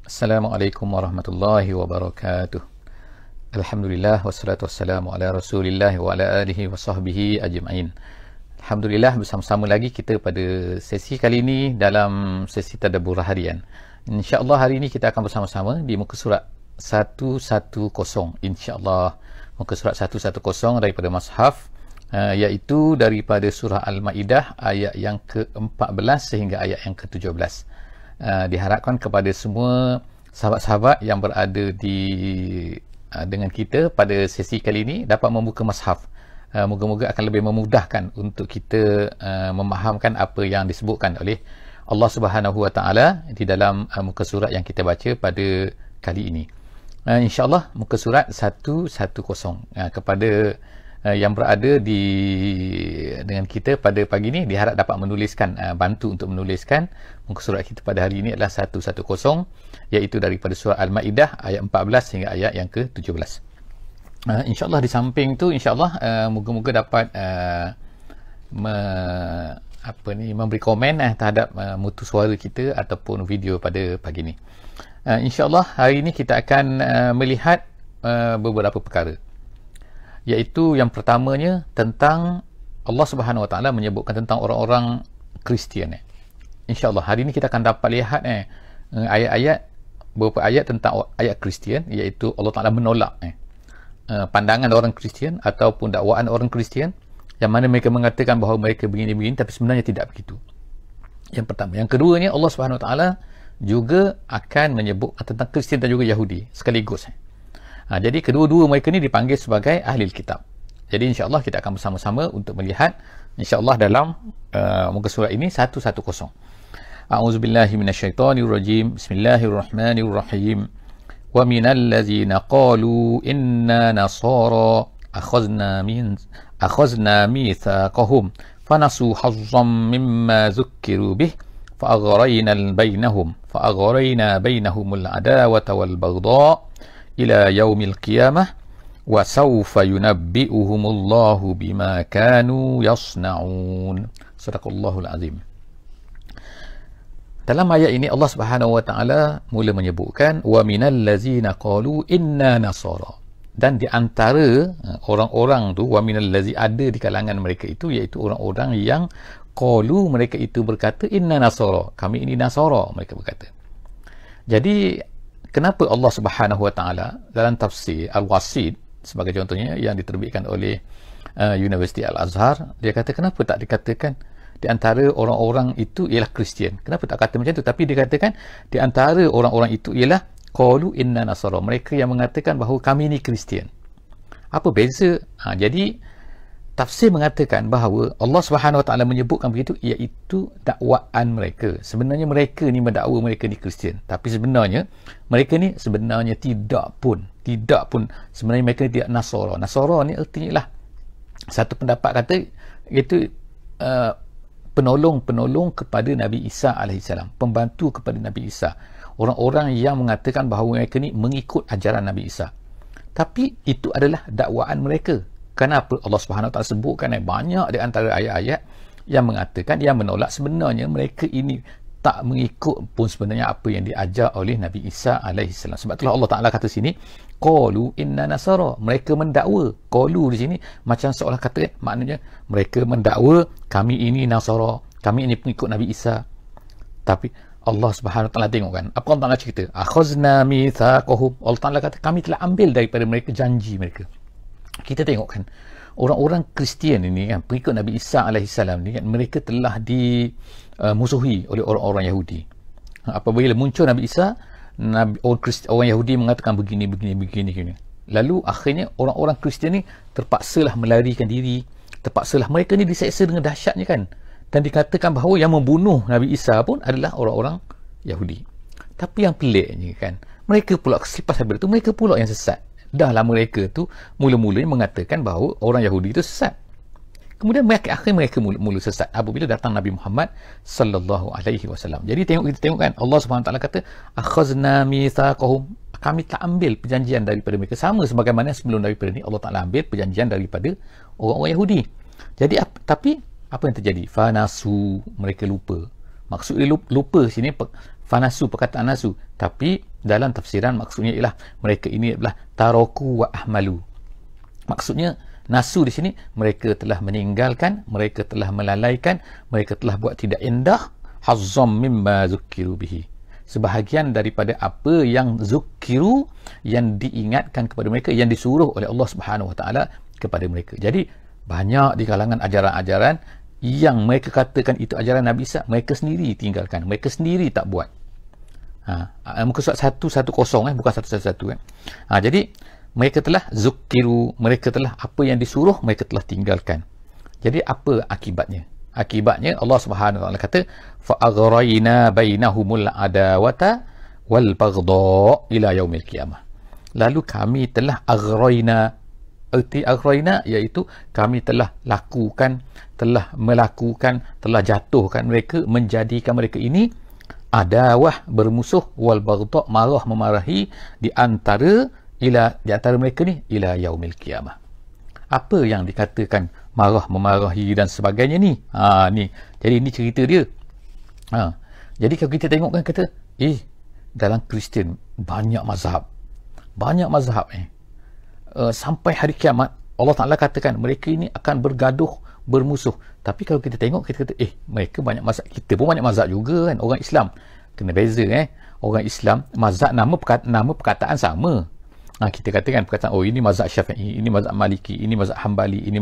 Assalamualaikum warahmatullahi wabarakatuh. Alhamdulillah wassalatu wassalamu ala Rasulillah wa ala alihi wa sahbihi ajma'in. Alhamdulillah, bersama-sama lagi kita pada sesi kali ini dalam sesi tadabbur harian. InsyaAllah hari ini kita akan bersama-sama di muka surat 110. InsyaAllah muka surat 110 daripada Mushaf, iaitu daripada surah Al-Ma'idah ayat yang ke-14 sehingga ayat yang ke-17. Diharapkan kepada semua sahabat-sahabat yang berada dengan kita pada sesi kali ini dapat membuka Mushaf. Moga-moga akan lebih memudahkan untuk kita memahamkan apa yang disebutkan oleh Allah Subhanahu Wa Taala di dalam muka surat yang kita baca pada kali ini. InsyaAllah muka surat 110. Kepada yang berada dengan kita pada pagi ini, diharap dapat menuliskan, bantu untuk menuliskan muka surat kita pada hari ini adalah 110, iaitu daripada surah Al-Ma'idah ayat 14 hingga ayat yang ke-17. InsyaAllah di samping tu, InsyaAllah moga-moga dapat memberi komen terhadap mutu suara kita ataupun video pada pagi ini. InsyaAllah hari ini kita akan melihat beberapa perkara, iaitu yang pertamanya tentang Allah Subhanahu Wa Taala menyebutkan tentang orang-orang Kristian. InsyaAllah hari ini kita akan dapat lihat ayat-ayat, beberapa ayat tentang ayat Kristian, iaitu Allah Taala menolak pandangan orang Kristian ataupun dakwaan orang Kristian yang mana mereka mengatakan bahawa mereka begini-begini tapi sebenarnya tidak begitu. Yang pertama. Yang keduanya, Allah Subhanahu Wa Taala juga akan menyebut tentang Kristian dan juga Yahudi sekaligus. Jadi kedua-dua mereka ni dipanggil sebagai ahli kitab. Jadi insyaAllah kita akan bersama-sama untuk melihat insyaAllah dalam muka surat ini 110. A'udzubillahi minasyaitonirrajim. Bismillahirrahmanirrahim. Wa minal ladzina qalu inna nasara akhazna mitsaqahum fanasu hazzam mimma zukkiru bih fa'aghrayna bainahumul adawata wal baghdha ila yaumil qiyamah wa sawfa yunabbi'uhumullahu bima kanu yasna'un. Sadaqallahul azim. Dalam ayat ini Allah Subhanahu Wa Taala mula menyebutkan wa minal ladzina qalu inna nasara, dan di antara orang-orang tu, wa minal ladzi, ada di kalangan mereka itu, iaitu orang-orang yang qalu, mereka itu berkata inna nasara, kami ini nasara, mereka berkata. Jadi kenapa Allah Subhanahu Wa Taala dalam tafsir Al-Wasit sebagai contohnya yang diterbitkan oleh Universiti Al-Azhar, dia kata kenapa tak dikatakan di antara orang-orang itu ialah Kristian? Kenapa tak kata macam tu? Tapi dikatakan di antara orang-orang itu ialah qalu inna nasara, mereka yang mengatakan bahawa kami ni Kristian. Apa beza? Jadi tafsir mengatakan bahawa Allah Subhanahu Wa Taala menyebutkan begitu iaitu dakwaan mereka. Sebenarnya mereka ni mendakwa mereka ni Kristian, tapi sebenarnya mereka ni sebenarnya tidak pun sebenarnya mereka tidak Nasara. Nasara ni artinya lah, satu pendapat kata itu penolong kepada Nabi Isa alaihissalam, pembantu kepada Nabi Isa, orang-orang yang mengatakan bahawa mereka ni mengikut ajaran Nabi Isa. Tapi itu adalah dakwaan mereka. Kenapa Allah Subhanahu Wa Taala sebutkan banyak di antara ayat-ayat yang mengatakan, yang menolak sebenarnya mereka ini tak mengikut pun sebenarnya apa yang diajar oleh Nabi Isa alaihissalam. Sebab itulah Allah Taala kata sini qalu inna nasara, mereka mendakwa. Qalu di sini macam seolah kata, maknanya mereka mendakwa kami ini Nasara, kami ini pengikut Nabi Isa. Tapi Allah Subhanahu Wa Taala tengok kan, apa Allah Taala cerita, akhazna mitsaqahum, Allah Taala kata kami telah ambil daripada mereka janji mereka. Kita tengok kan, orang-orang Kristian ini kan, pengikut Nabi Isa alaihissalam ni kan, mereka telah dimusuhi oleh orang-orang Yahudi. Apabila muncul Nabi Isa, orang Yahudi mengatakan begini. Lalu akhirnya orang-orang Kristian ni terpaksalah melarikan diri, terpaksalah mereka ni diseksa dengan dahsyatnya kan, dan dikatakan bahawa yang membunuh Nabi Isa pun adalah orang-orang Yahudi. Tapi yang peliknya kan, mereka pula selepas daripada itu mereka pula yang sesat. Dahlah mereka tu mula-mulanya mengatakan bahawa orang Yahudi itu sesat. Kemudian akhir mereka mula sesat apabila datang Nabi Muhammad sallallahu alaihi wasallam. Jadi kita tengok kan, Allah Subhanahu Wa Taala kata akhazna mitsaqahum, kami tak ambil perjanjian daripada mereka, sama sebagaimana sebelum daripada ni Allah Taala ambil perjanjian daripada orang-orang Yahudi. Jadi tapi apa yang terjadi? Fanasu, mereka lupa. Maksud dia lupa sini fanasu, perkataan nasu, tapi Dalam tafsiran maksudnya ialah mereka ini adalah taroku wa ahmalu. Maksudnya nasu di sini mereka telah meninggalkan, mereka telah melalaikan, mereka telah buat tidak indah hazzam mimma zukkiru bihi. Sebahagian daripada apa yang zukkiru, yang diingatkan kepada mereka, yang disuruh oleh Allah Subhanahu Wa Taala kepada mereka. Jadi banyak di kalangan ajaran-ajaran yang mereka katakan itu ajaran Nabi Isa, mereka sendiri tinggalkan, mereka sendiri tak buat. Muka surat 110 bukan 111 jadi mereka telah zukkiru, mereka telah apa yang disuruh mereka telah tinggalkan. Jadi apa akibatnya? Akibatnya Allah Subhanahu Wa Taala kata fa aghrayna bainahumul adawata wal baghdha ila yaumil qiyamah. Lalu kami telah aghrayna, erti aghrayna iaitu kami telah lakukan, telah melakukan, telah jatuhkan mereka, menjadikan mereka ini adawah, bermusuh, wal baghdha, marah memarahi di antara mereka ni ila yaumil qiyamah. Apa yang dikatakan marah memarahi dan sebagainya ni? Ni. Jadi ini cerita dia. Jadi kalau kita tengok kan kata, dalam Kristian banyak mazhab. Banyak mazhab sampai hari kiamat Allah Taala katakan mereka ini akan bergaduh, bermusuh. Tapi kalau kita tengok, kita kata mereka banyak mazhab, kita pun banyak mazhab juga kan. Orang Islam kena beza orang Islam mazhab nama perkataan sama. Kita katakan perkataan ini mazhab Syafi'i, ini mazhab Maliki, ini mazhab Hambali, ini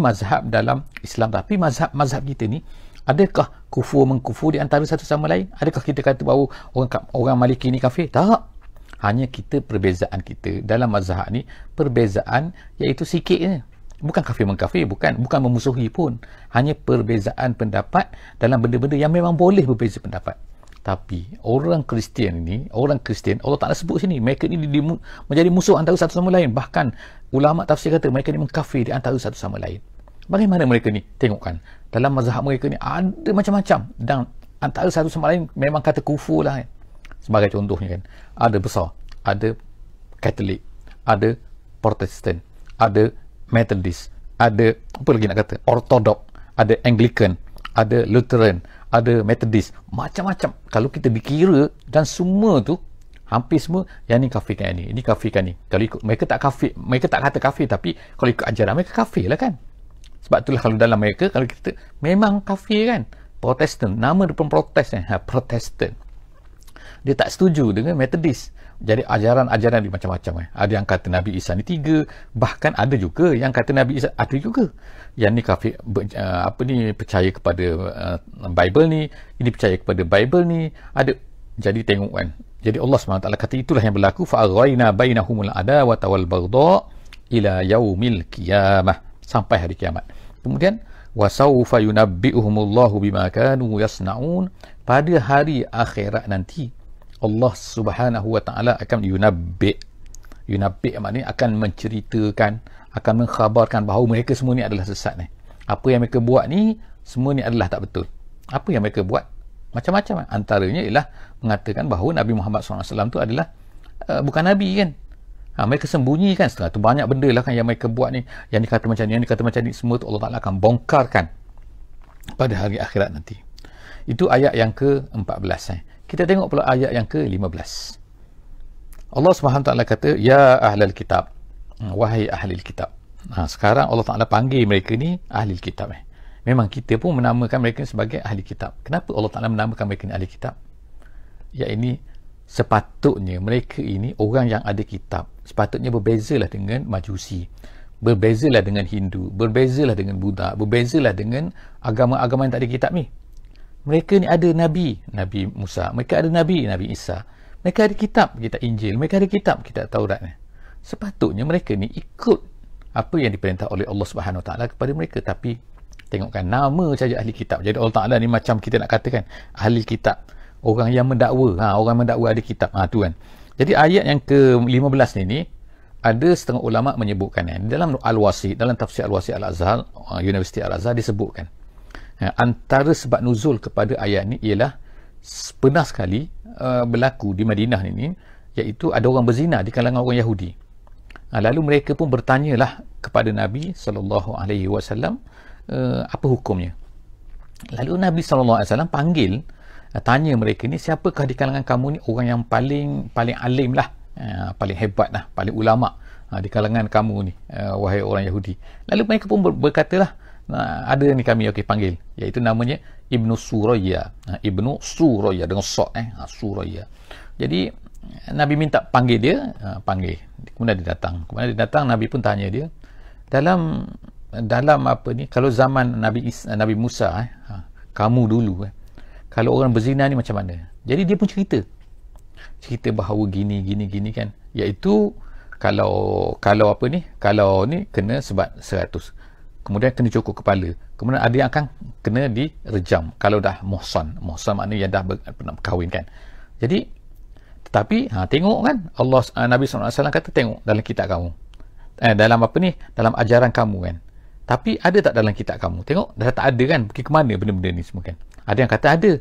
mazhab dalam Islam. Tapi mazhab kita ni, adakah kufur mengkufur di antara satu sama lain? Adakah kita kata bahawa orang Maliki ni kafir? Tak. Hanya kita perbezaan kita dalam mazhab ni, perbezaan iaitu sikit je. Bukan kafir mengkafir, bukan memusuhi pun. Hanya perbezaan pendapat dalam benda-benda yang memang boleh berbeza pendapat. Tapi orang Kristian ini, Allah Ta'ala sebut sini, mereka ini menjadi musuh antara satu sama lain. Bahkan ulama tafsir kata mereka ini mengkafir di antara satu sama lain. Bagaimana mereka ni? Tengokkan, dalam mazhab mereka ni ada macam-macam, dan antara satu sama lain memang kata kufur lah. Sebagai contohnya kan, ada besar, ada Katolik, ada Protestan, ada Methodist, ada apa lagi nak kata, Ortodok, ada Anglican, ada Lutheran, ada Methodist, macam-macam. Kalau kita dikira, dan semua tu hampir semua yang ni kafirkan ini kafirkan ni. Kalau ikut, mereka tak kafir, mereka tak kata kafir, tapi kalau ikut ajaran mereka kafir lah kan. Sebab itulah kalau dalam mereka, kalau kita memang kafir kan. Protestan, nama dia pun Protestan, Protestan. Dia tak setuju dengan Methodist. Jadi ajaran-ajaran dia macam-macam. Ada yang kata Nabi Isa ni 3, bahkan ada juga yang kata Nabi Isa, ada juga yang ni kafir, percaya kepada Bible ni, ini percaya kepada Bible ni, ada. Jadi tengok kan. Jadi Allah SWT kata itulah yang berlaku, fa aghrayna bainahumul adawata wal baghdha ila yaumil qiyamah, sampai hari kiamat. Kemudian wa sawfa yunabbi'uhumullahu bima kanu yasnaun, pada hari akhirat nanti Allah Subhanahu Wa Taala akan yunabbi maknanya akan menceritakan, akan mengkhabarkan bahawa mereka semua ni adalah sesat ni. Apa yang mereka buat ni semua ni adalah tak betul. Apa yang mereka buat macam-macam, antaranya ialah mengatakan bahawa Nabi Muhammad SAW tu adalah bukan Nabi kan. Mereka sembunyikan setengah tu, banyak benda lah kan yang mereka buat ni, yang dikata macam ni, yang dikata macam ni, semua tu Allah Ta'ala akan bongkarkan pada hari akhirat nanti. Itu ayat yang ke-14. Kita tengok pula ayat yang ke-15. Allah SWT kata, ya ahlal kitab, wahai ahli kitab. Sekarang Allah Ta'ala panggil mereka ni ahli kitab. Memang kita pun menamakan mereka sebagai ahli kitab. Kenapa Allah Ta'ala menamakan mereka ni ahli kitab? Ya, ini sepatutnya mereka ini orang yang ada kitab. Sepatutnya berbezalah dengan Majusi, berbezalah dengan Hindu, berbezalah dengan Buddha, berbezalah dengan agama-agama yang tak ada kitab ni. Mereka ni ada Nabi Musa, mereka ada Nabi Isa, mereka ada kitab Injil, mereka ada kitab Taurat. Sepatutnya mereka ni ikut apa yang diperintah oleh Allah Subhanahu Wa Taala kepada mereka. Tapi tengokkan, nama saja ahli kitab. Jadi Allah Taala ni macam kita nak katakan ahli kitab, orang yang mendakwa, orang mendakwa ada kitab, tu kan. Jadi ayat yang ke-15 ni ada setengah ulama menyebutkan dalam Al-Wasi, dalam tafsir Al-Wasi Al-Azhar, Universiti Al-Azhar disebutkan antara sebab nuzul kepada ayat ni ialah pernah sekali berlaku di Madinah ni, iaitu ada orang berzina di kalangan orang Yahudi. Lalu mereka pun bertanyalah kepada Nabi SAW apa hukumnya. Lalu Nabi SAW panggil tanya mereka ni, siapakah di kalangan kamu ni orang yang paling alim lah, paling hebat lah, paling ulama di kalangan kamu ni, wahai orang Yahudi. Lalu mereka pun berkata lah, ada ni kami panggil, iaitu namanya Ibnu Suraya. Ibnu Suraya dengan sok, Suraya. Jadi Nabi minta panggil dia, panggil. Kemudian dia datang. Nabi pun tanya dia, dalam apa ni, kalau zaman Nabi Musa, kamu dulu, kalau orang berzina ni macam mana? Jadi dia pun cerita bahawa gini kan, iaitu kalau apa ni, kalau ni kena sebat 100, kemudian kena cukur kepala, kemudian ada yang akan kena direjam kalau dah muhsan maknanya yang dah pernah berkahwin kan. Jadi tetapi tengok kan, Nabi SAW kata, tengok dalam kitab kamu, dalam apa ni, dalam ajaran kamu kan, tapi ada tak dalam kitab kamu? Tengok dah tak ada kan, pergi ke mana benda-benda ni semua kan. Ada yang kata ada,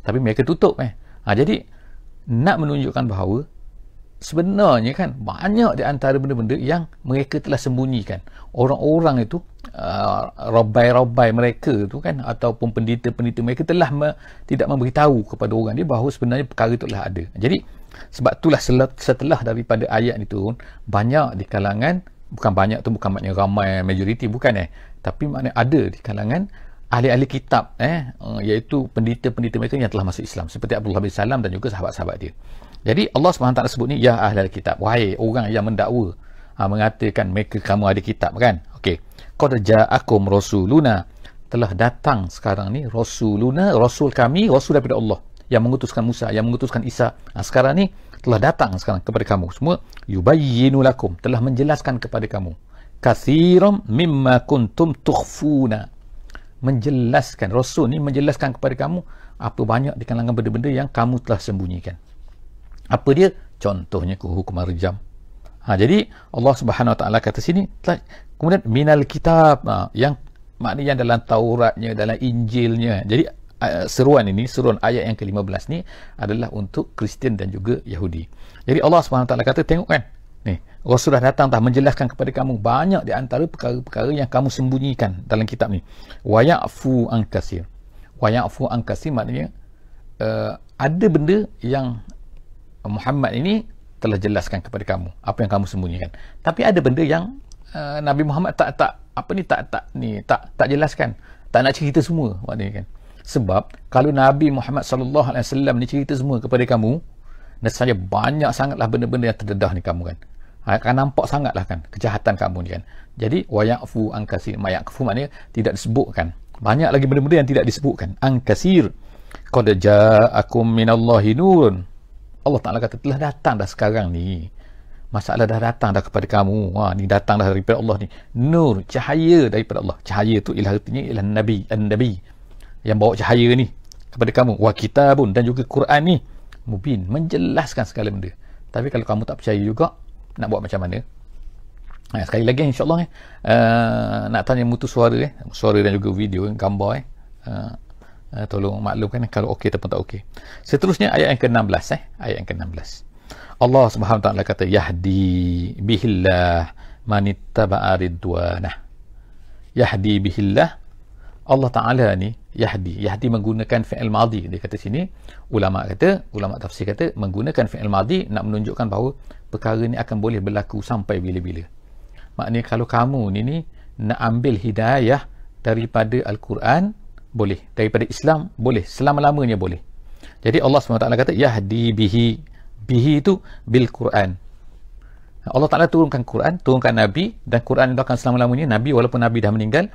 tapi mereka tutup jadi nak menunjukkan bahawa sebenarnya kan banyak di antara benda-benda yang mereka telah sembunyikan. Orang-orang itu robai mereka tu kan, ataupun pendeta-pendeta mereka telah tidak memberitahu kepada orang dia bahawa sebenarnya perkara itu telah ada. Jadi sebab itulah setelah daripada ayat itu turun, banyak di kalangan, bukan banyak tu bukan maknanya ramai majoriti, bukan tapi maknanya ada di kalangan ahli-ahli kitab, iaitu pendeta-pendeta mereka yang telah masuk Islam, seperti Abdullah bin Salam dan juga sahabat-sahabat dia. Jadi Allah SWT sebut ni, ya ahli kitab, wahai orang yang mendakwa, mengatakan mereka kamu ada kitab kan. Okey, qad ja'akum rasuluna, telah datang sekarang ni rasuluna, rasul kami, rasul daripada Allah yang mengutuskan Musa, yang mengutuskan Isa. Sekarang ni telah datang sekarang kepada kamu semua, yubayyinu lakum, telah menjelaskan kepada kamu, katsiran mimma kuntum tukhfuna, menjelaskan, rasul ni menjelaskan kepada kamu apa banyak di kalangan benda-benda yang kamu telah sembunyikan. Apa dia? Contohnya hukuman rejam. Jadi Allah Subhanahu Wa Taala kata sini, kemudian minal kitab, yang maknanya yang dalam Tauratnya, dalam Injilnya. Jadi seruan ayat yang ke-15 ni adalah untuk Kristian dan juga Yahudi. Jadi Allah Subhanahu Wa Taala kata, tengok kan, ni Rasul dah datang, dah menjelaskan kepada kamu banyak di antara perkara-perkara yang kamu sembunyikan dalam kitab ni. Wa ya'fu an katsir. Wa ya'fu an katsir maknanya ada benda yang Muhammad ini telah jelaskan kepada kamu, apa yang kamu sembunyikan. Tapi ada benda yang Nabi Muhammad tak jelaskan, tak nak cerita semua maknanya kan. Sebab kalau Nabi Muhammad sallallahu alaihi wasallam ni cerita semua kepada kamu, nescaya banyak sangatlah benda-benda yang terdedah ni kamu kan. Akan nampak sangatlah kan kejahatan kamu ni kan. Jadi wa ya'fu an katsir, ya'fu maknanya tidak disebutkan. Banyak lagi benda-benda yang tidak disebutkan. An katsir. Qad ja'akum minallahi nurun. Allah Ta'ala kata, telah datang dah sekarang ni, masalah dah datang dah kepada kamu, ni datang dah daripada Allah ni, nur, cahaya daripada Allah. Cahaya tu ialah artinya ialah Nabi, An-Nabi yang bawa cahaya ni kepada kamu, wa kitabun, dan juga Quran ni mubin, menjelaskan segala benda. Tapi kalau kamu tak percaya juga, nak buat macam mana? Sekali lagi insyaAllah nak tanya mutu suara suara dan juga video, gambar tolong maklumkan kalau okey ataupun tak okey. Seterusnya ayat yang ke-16 ayat yang ke-16. Allah Subhanahu Wa Taala kata, yahdi bihillah manittaba'a ridwanah. Yahdi bihillah, Allah Taala ni yahdi menggunakan fi'il madhi. Dia kata sini, ulama tafsir kata menggunakan fi'il madhi nak menunjukkan bahawa perkara ni akan boleh berlaku sampai bila-bila. Maknanya kalau kamu ni nak ambil hidayah daripada Al-Quran, boleh, daripada Islam boleh, selama-lamanya boleh. Jadi Allah SWT kata yahdi bihi itu bil Quran. Allah Ta'ala turunkan Quran, turunkan Nabi, dan Quran itu akan selama-lamanya. Nabi walaupun Nabi dah meninggal,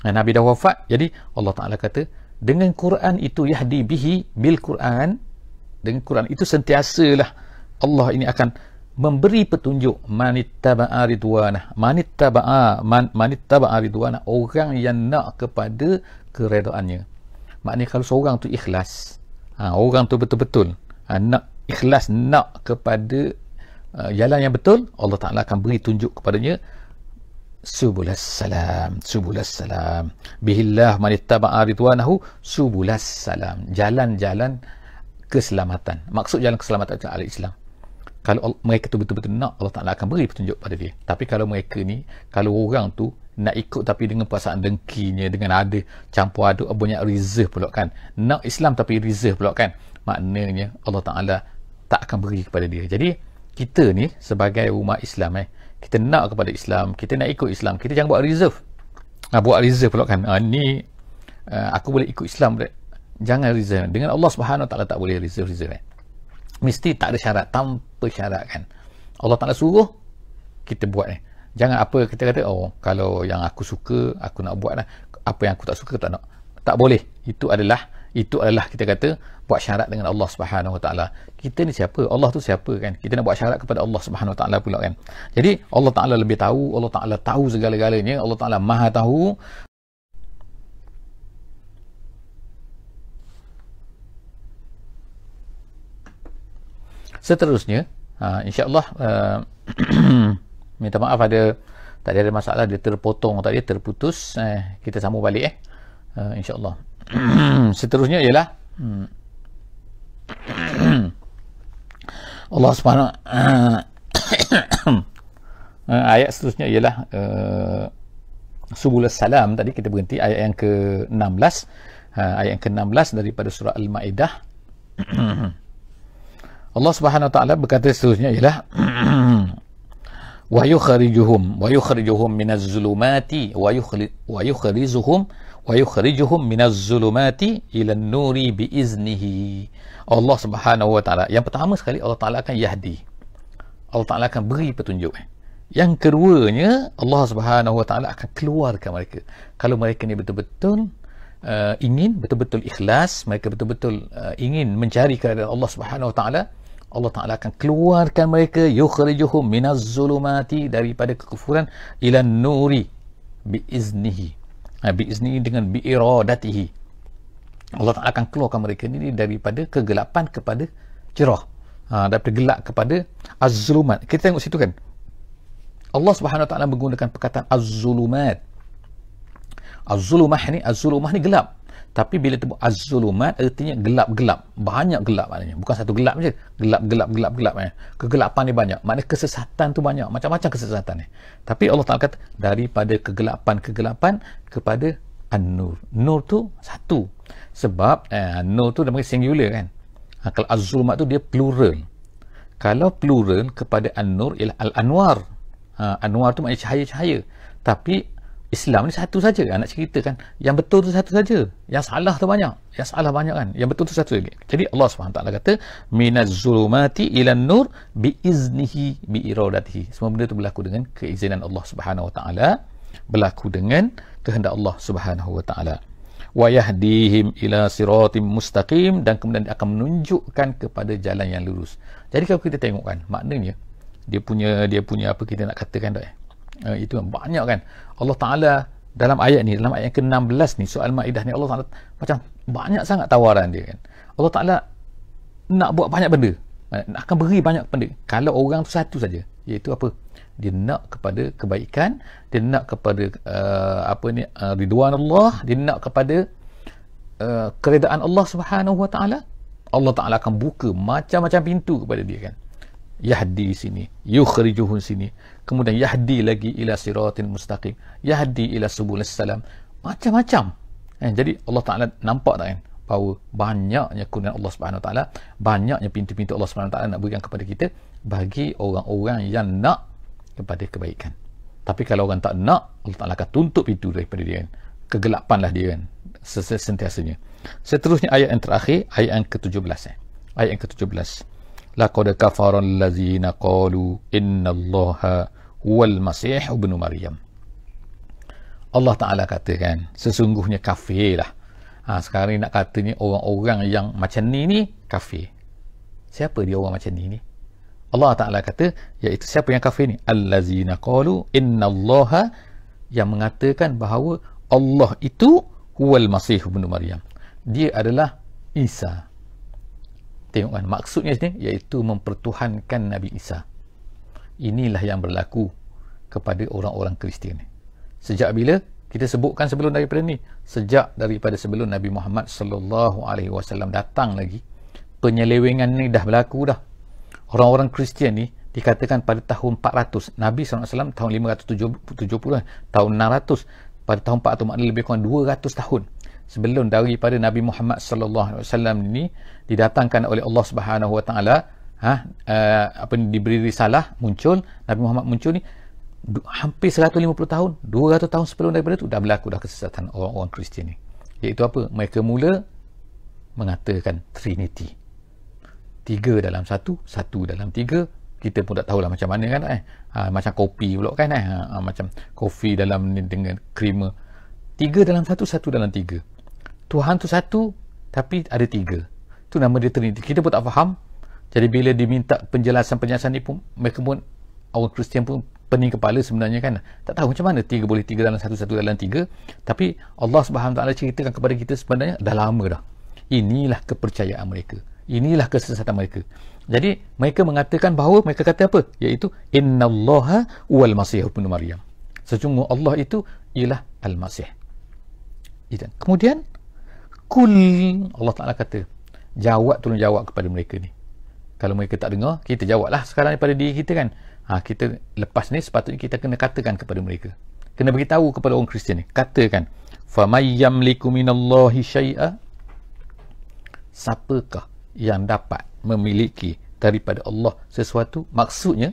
Nabi dah wafat, jadi Allah Ta'ala kata dengan Quran itu, yahdi bihi bil Quran, dengan Quran itu sentiasalah Allah ini akan memberi petunjuk manittaba'a ridwanah. Manittaba'a ridwanah, orang yang nak kepada keredaannya. Maknanya kalau seorang tu ikhlas, orang tu betul-betul nak ikhlas, nak kepada jalan yang betul, Allah Ta'ala akan beri tunjuk kepadanya subulas salam bihillah manittaba'a ridwanahu subulas salam, jalan-jalan keselamatan. Maksud jalan keselamatan itu adalah Islam. Kalau mereka tu betul-betul nak, Allah Ta'ala akan beri petunjuk pada dia. Tapi kalau mereka ni, kalau orang tu nak ikut tapi dengan perasaan dengkinya, dengan ada campur aduk banyak reserve pula kan, nak Islam tapi reserve pula kan, maknanya Allah Ta'ala tak akan beri kepada dia. Jadi kita ni sebagai umat Islam kita nak kepada Islam, kita nak ikut Islam, kita jangan buat reserve. Buat reserve pula kan, ni aku boleh ikut Islam, jangan reserve. Dengan Allah Subhanahu Wa Ta'ala tak boleh reserve. Mesti tak ada syarat, tanpa syarat kan. Allah Ta'ala suruh kita buat jangan apa kita kata, kalau yang aku suka aku nak buat lah, apa yang aku tak suka tak nak, tak boleh. Itu adalah kita kata buat syarat dengan Allah Subhanahu Wa Ta'ala. Kita ni siapa? Allah tu siapa kan? Kita nak buat syarat kepada Allah Subhanahu Wa Ta'ala pula kan. Jadi Allah Ta'ala lebih tahu, Allah Ta'ala tahu segala-galanya, Allah Ta'ala maha tahu. Seterusnya insya-Allah minta maaf tadi ada masalah, dia terpotong tadi, terputus. Kita sambung balik insya-Allah. Seterusnya ialah Allah Subhanahu ayat seterusnya ialah Subul Salam. Tadi kita berhenti ayat yang ke-16, ayat yang ke-16 daripada surah Al-Maidah. Allah Subhanahu Wa Ta'ala berkata seterusnya ialah wa yukhrijuhum minaz zulumati wa yukhrijuhum minaz zulumati ila an-nuri bi iznihi. Allah Subhanahu Wa Ta'ala, yang pertama sekali Allah Ta'ala akan yahdi, Allah Ta'ala akan beri petunjuk. Yang keduanya, Allah Subhanahu Wa Ta'ala akan keluarkan mereka. Kalau mereka ni betul-betul ingin, betul-betul ikhlas, mereka betul-betul ingin mencari keadaan Allah Subhanahu Wa Ta'ala, Allah Ta'ala akan keluarkan mereka, yukhrijuhum minaz zulumati, daripada kekufuran, ila nuri biiznihi, biiznihi dengan biiradatihi. Allah Ta'ala akan keluarkan mereka ini daripada kegelapan kepada cerah, daripada gelap kepada az-zulumat. Kita tengok situ kan, Allah Subhanahu Wa Ta'ala menggunakan perkataan az-zulumat. Az-zulumah ni gelap. Tapi bila sebut az-zulumat artinya gelap-gelap, banyak gelap maknanya, bukan satu gelap je, gelap. Kegelapan ni banyak, maknanya kesesatan tu banyak, macam-macam kesesatan ni. Tapi Allah Ta'ala kata daripada kegelapan kepada an-nur. Nur tu satu, sebab nur tu namanya singular kan. Kalau az-zulumat tu dia plural. Kalau plural kepada an-nur ialah al-anwar. Anwar tu maknanya cahaya-cahaya. Tapi Islam ni satu saja, nak ceritakan yang betul tu satu saja, yang salah tu banyak, kan, yang betul tu satu lagi. Jadi Allah SWT kata minaz zulumati ila nur biiznihi biiradatihi. Semua benda tu berlaku dengan keizinan Allah Subhanahu Wa Ta'ala, berlaku dengan kehendak Allah Subhanahu Wa Ta'ala. Wa yahdihim ila siratim mustaqim, dan kemudian dia akan menunjukkan kepada jalan yang lurus. Jadi kalau kita tengok kan, maknanya dia punya apa kita nak katakan tak itu banyak kan. Allah Ta'ala dalam ayat ni, dalam ayat ke-16 ni, soal Maidah ni, Allah Ta'ala macam banyak sangat tawaran dia kan. Allah Ta'ala nak buat banyak benda, akan beri banyak benda kalau orang tu satu saja, iaitu apa? Dia nak kepada kebaikan, dia nak kepada ridwan Allah, dia nak kepada keredaan Allah Subhanahu Wa Ta'ala. Allah Ta'ala akan buka macam-macam pintu kepada dia kan. Yahdi sini, yukhrijuhum sini, kemudian yahdi lagi ila siratin mustaqim, yahdi ila subul salam, macam-macam. Jadi Allah Ta'ala nampak tak kan, bahawa banyaknya kurniaan Allah Subhanahu Wa Ta'ala, banyaknya pintu-pintu Allah Subhanahu Wa Ta'ala nak berikan kepada kita bagi orang-orang yang nak kepada kebaikan. Tapi kalau orang tak nak, Allah Ta'ala akan tutup pintu daripada dia kan. Kegelapanlah dia kan sentiasanya. Seterusnya ayat yang terakhir, ayat yang ke-17. Ayat yang ke-17. Laqad kafara allazina qalu innallaha huwal masih ibnu Maryam. Allah Ta'ala katakan sesungguhnya kafir lah. Sekarang ni nak katanya orang-orang yang macam ni kafir. Siapa dia orang macam ni? Allah Ta'ala kata, iaitu siapa yang kafir ni? Allazina qalu innallaha, yang mengatakan bahawa Allah itu huwal masih ibnu Maryam, dia adalah Isa. Tengok kan, maksudnya sini iaitu mempertuhankan Nabi Isa. Inilah yang berlaku kepada orang-orang Kristian. Sejak bila? Kita sebutkan sebelum daripada ni, sejak daripada sebelum Nabi Muhammad sallallahu alaihi wasallam datang lagi, penyelewengan ni dah berlaku dah. Orang-orang Kristian ni dikatakan pada tahun 400, Nabi SAW tahun 570, tahun 600, pada tahun 400 maknanya lebih kurang 200 tahun sebelum daripada Nabi Muhammad SAW ini didatangkan oleh Allah Subhanahu Wa Taala, diberi risalah, muncul Nabi Muhammad muncul ni, hampir 150 tahun, 200 tahun sebelum daripada itu dah berlaku dah kesesatan orang-orang Kristian ni, iaitu apa? Mereka mula mengatakan Trinity, 3 dalam 1, 1 dalam 3. Kita pun tak tahulah macam mana kan, macam kopi pula kan, macam kopi dalam ni dengan creamer. 3 dalam 1, 1 dalam 3. Tuhan tu satu tapi ada 3. Tu nama dia Trinity. Kita pun tak faham. Jadi bila diminta penjelasan ni pun, mereka pun, orang Kristian pun pening kepala sebenarnya kan, tak tahu macam mana 3 boleh 3 dalam 1, 1 dalam 3. Tapi Allah Subhanahu Taala ceritakan kepada kita sebenarnya dah lama dah. Inilah kepercayaan mereka, inilah kesesatan mereka. Jadi mereka mengatakan bahawa, mereka kata apa? Iaitu innallaha wal masih ibnu Maryam, sesungguhnya Allah itu ialah Al-Masih. Kemudian kul, Allah Ta'ala kata, tolong jawab kepada mereka ni. Kalau mereka tak dengar, kita jawablah sekarang daripada diri kita kan. Kita lepas ni sepatutnya kita kena katakan kepada mereka, kena beritahu kepada orang Kristian ni, katakan famay yamliku minallahi syai'a, siapakah yang dapat memiliki daripada Allah sesuatu? Maksudnya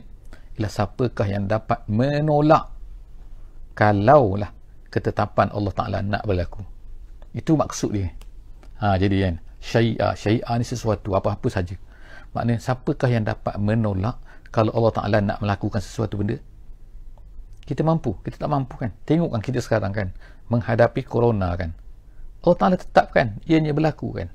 ialah siapakah yang dapat menolak kalaulah ketetapan Allah Ta'ala nak berlaku. Itu maksud dia. Jadi kan, syai'a ni sesuatu, apa-apa saja. Maknanya siapakah yang dapat menolak kalau Allah Ta'ala nak melakukan sesuatu benda? Kita mampu, kita tak mampu kan. Tengok kan kita sekarang kan, menghadapi corona kan, Allah Ta'ala tetapkan ianya berlaku kan.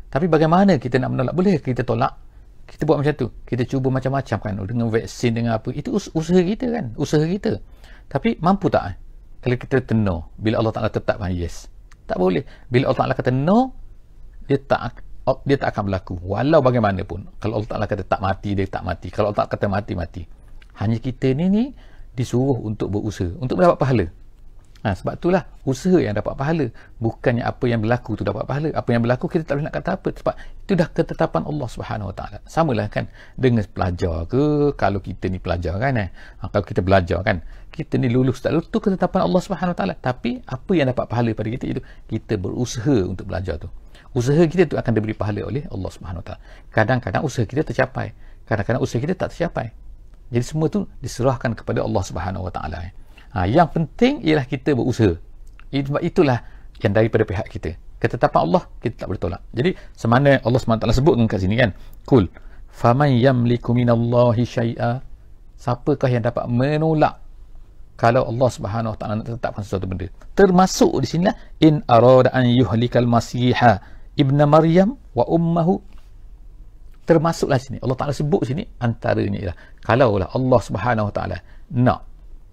Tapi bagaimana kita nak menolak? Boleh kita tolak? Kita buat macam tu, kita cuba macam-macam kan, dengan vaksin, dengan apa, itu usaha kita kan, usaha kita. Tapi mampu tak kalau kita kata no bila Allah Ta'ala tetapkan yes? Tak boleh. Bila Allah Ta'ala kata no, dia tak akan berlaku walau bagaimanapun. Kalau Allah Ta'ala kata tak mati, dia tak mati. Kalau Allah Ta'ala kata mati, mati. Hanya kita ni disuruh untuk berusaha, untuk mendapat pahala. Sebab itulah usaha yang dapat pahala, bukannya apa yang berlaku tu dapat pahala. Apa yang berlaku kita tak boleh nak kata apa, sebab itu dah ketetapan Allah Subhanahu Wa Taala. Samalah kan dengan pelajar ke, kalau kita ni pelajar kan, kalau kita belajar kan, kita ni lulus tak lulus tu ketetapan Allah Subhanahu Wa Taala. Tapi apa yang dapat pahala pada kita itu kita berusaha untuk belajar tu. Usaha kita tu akan diberi pahala oleh Allah Subhanahu Wa Taala. Kadang-kadang usaha kita tercapai, kadang-kadang usaha kita tak tercapai. Jadi semua tu diserahkan kepada Allah Subhanahu Wa Taala. Yang penting ialah kita berusaha. Itulah yang daripada pihak kita. Ketetapan Allah kita tak boleh tolak. Jadi semana Allah SWT sebutkan kat sini kan, kul faman yamliku minallahi syai'a, siapakah yang dapat menolak kalau Allah Subhanahu Wa Taala nak tetapkan sesuatu benda. Termasuk di sinilah in arada an yuhlikal masiha ibnu Maryam wa ummuhu. Termasuklah sini Allah Taala sebut sini, antaranya ialah kalaulah Allah Subhanahu Wa Taala nak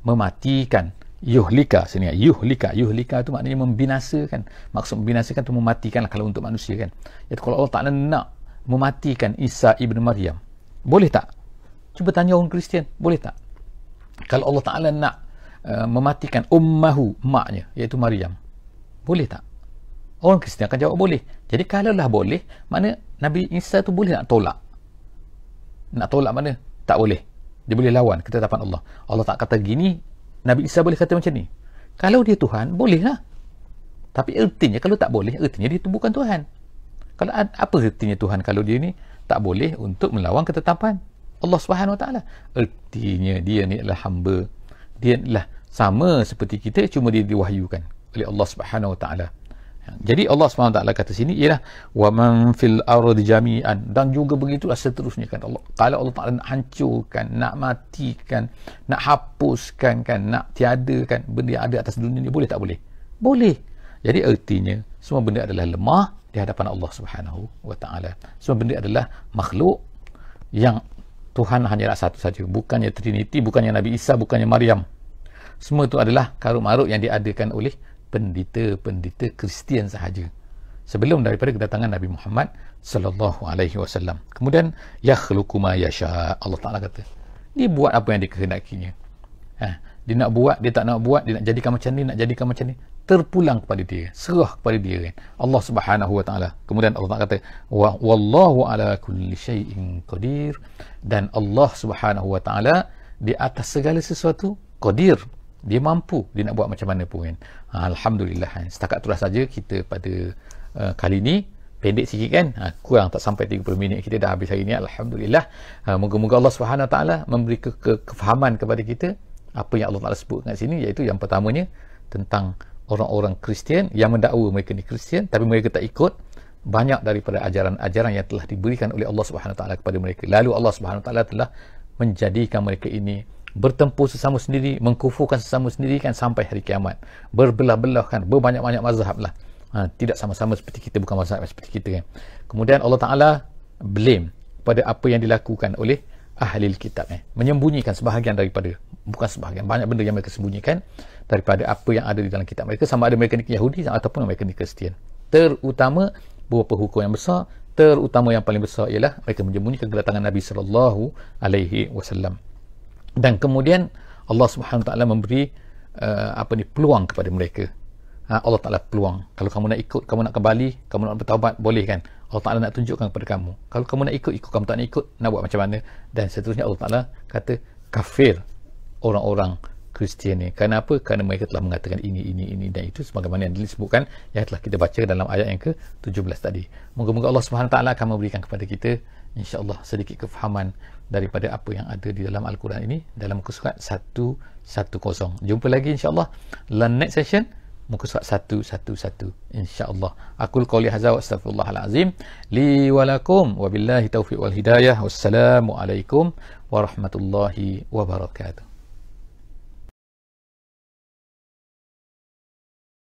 mematikan, yuhlika sini, yuhlika tu maknanya membinasakan. Maksud membinasakan tu mematikan lah kalau untuk manusia kan. Iaitu kalau Allah Ta'ala nak mematikan Isa ibnu Maryam, boleh tak? Cuba tanya orang Kristian, boleh tak? Kalau Allah Ta'ala nak mematikan ummahu, maknya, iaitu Maryam, boleh tak? Orang Kristian akan jawab boleh. Jadi kalaulah boleh, mana Nabi Isa tu boleh nak tolak? Nak tolak mana? Tak boleh. Dia boleh lawan ketetapan Allah. Allah tak kata gini, Nabi Isa boleh kata macam ni. Kalau dia Tuhan, bolehlah. Tapi ertinya kalau tak boleh, ertinya dia tu bukan Tuhan. Kalau apa ertinya Tuhan kalau dia ni tak boleh untuk melawan ketetapan Allah Subhanahu Wa Taala? Ertinya dia ni adalah hamba. Dia adalah sama seperti kita, cuma dia diwahyukan oleh Allah Subhanahu Wa Taala. Jadi Allah SWT kata sini ialah wa man fil ardi jami'an, dan juga begitulah seterusnya kan. Kalau Allah Ta'ala nak hancurkan, nak matikan, nak hapuskan kan, nak tiadakan benda yang ada atas dunia ni, boleh tak boleh? Boleh. Jadi artinya semua benda adalah lemah di hadapan Allah Subhanahu Wa Ta'ala. Semua benda adalah makhluk yang Tuhan hanyalah satu saja, bukannya Trinity, bukannya Nabi Isa, bukannya Maryam. Semua itu adalah karut-marut yang diadakan oleh pendeta-pendeta Kristian sahaja sebelum daripada kedatangan Nabi Muhammad sallallahu alaihi wasallam. Kemudian yakhluqu ma yasha, Allah Taala kata dia buat apa yang dikehendakinya. Dia nak buat, dia tak nak buat, dia nak jadikan macam ni, nak jadikan macam ni, terpulang kepada dia, serah kepada dia kan, Allah Subhanahu wa taala. Kemudian Allah kata wallahu ala kulli syai'in qadir, dan Allah Subhanahu wa taala di atas segala sesuatu qadir, dia mampu, dia nak buat macam mana pun kan. Alhamdulillah kan. Setakat itulah saja kita pada kali ini, pendek sikit kan, kurang tak sampai 30 minit kita dah habis hari ni. Alhamdulillah. Moga-moga Allah Subhanahu wa taala memberi kefahaman kepada kita apa yang Allah Taala sebut kat sini, iaitu yang pertamanya tentang orang-orang Kristian yang mendakwa mereka ni Kristian tapi mereka tak ikut banyak daripada ajaran-ajaran yang telah diberikan oleh Allah Subhanahu wa taala kepada mereka. Lalu Allah Subhanahu wa taala telah menjadikan mereka ini bertempur sesama sendiri, mengkufurkan sesama sendiri kan, sampai hari kiamat, berbelah-belah kan, berbanyak-banyak mazhab lah. Tidak sama-sama seperti kita, bukan mazhab seperti kita kan. Kemudian Allah Taala blame pada apa yang dilakukan oleh ahli kitab, menyembunyikan sebahagian daripada, bukan sebahagian, banyak benda yang mereka sembunyikan daripada apa yang ada di dalam kitab mereka, sama ada mereka ni Yahudi ataupun mereka ni Kristian. Terutama beberapa hukum yang besar, terutama yang paling besar ialah mereka menyembunyikan kedatangan Nabi sallallahu alaihi wasallam. Dan kemudian Allah Subhanahu wa taala memberi peluang kepada mereka. Allah Taala peluang, kalau kamu nak ikut, kamu nak kembali, kamu nak bertaubat, boleh kan. Allah Taala nak tunjukkan kepada kamu, kalau kamu nak ikut, kamu tak nak ikut, nak buat macam mana. Dan seterusnya Allah Taala kata kafir orang-orang Kristian ni. Kenapa? Kerana mereka telah mengatakan ini dan itu, sebagaimana yang disebutkan yang telah kita baca dalam ayat yang ke-17 tadi. Moga-moga Allah Subhanahu wa taala akan memberikan kepada kita insya-Allah sedikit kefahaman daripada apa yang ada di dalam Al-Quran ini, dalam muka surat 110. Jumpa lagi insya-Allah dalam next session, muka surat 111 insya-Allah. Aqul qouli hadza wa astaghfirullahal azim li wa lakum wa billahi taufiq wal hidayah. Wassalamu alaikum warahmatullahi wabarakatuh.